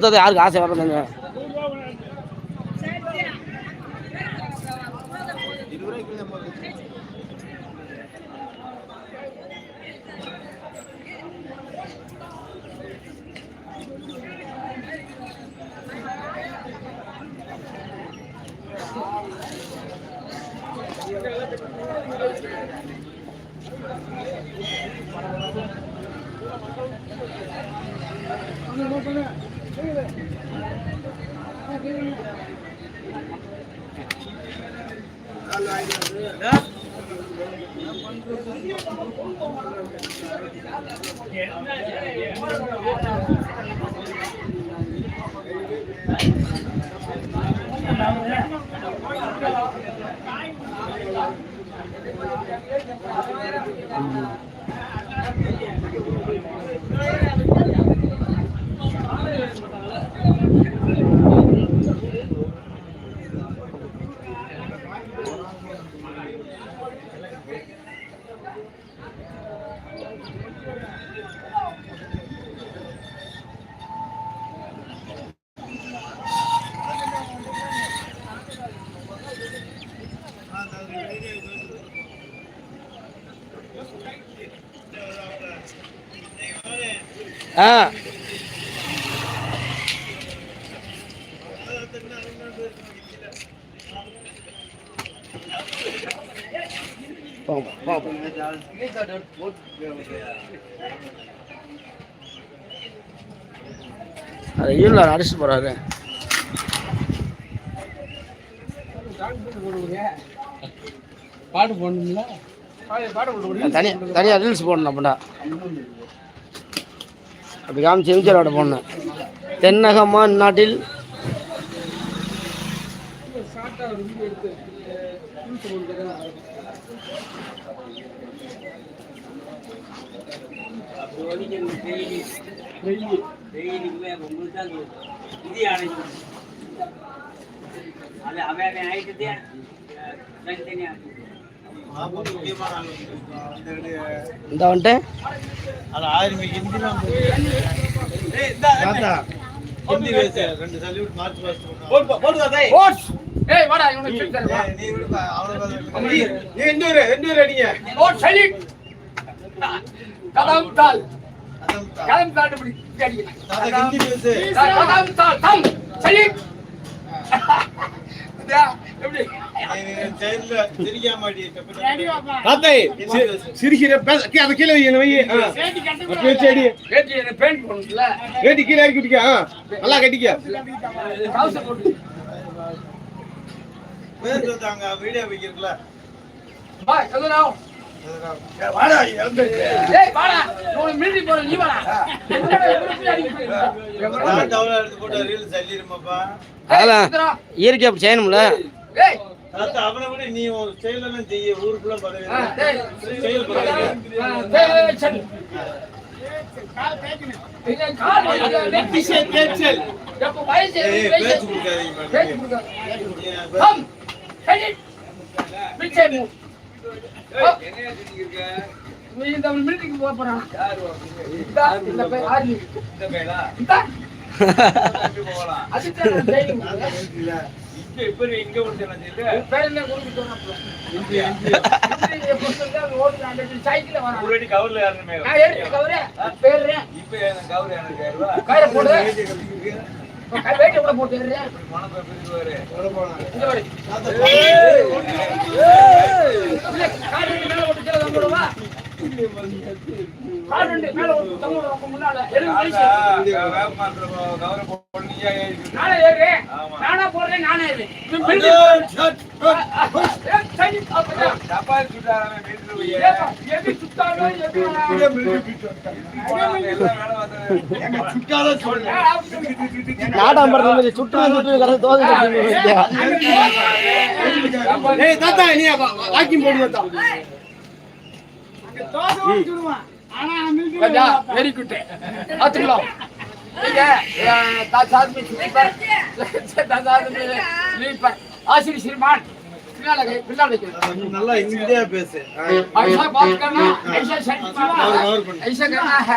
யாருக்கு ஆசை வரணுங்க? அது ஈரோட அடிச்சுட்டு போறாரு. பாட்டு போடணும்ல, தனியா ரீல்ஸ் போடணும். அப்படின்னா அப்படி காமிச்சு எம்ஜிஆரோட போடணும். தென்னகமா நாட்டில் இந்த வந்துட்டு சிரிக்கிற கீழே இறக்கி விட்டிக்க, நல்லா கட்டிக்க. வீடியோ வைக்கிறீங்களா? இயற்கை அப்படி செய்யணும்ல. அவனை விட நீ செயலாம் செய்ய ஊருக்குள்ள இங்க கவர்ல நாடாம்பரத்துல சுற்று தோசை வெரி குட். ஆசிரி श्रीमान நல்லா இந்தியா பேசு. ऐसा बात करना, ऐसा करना है.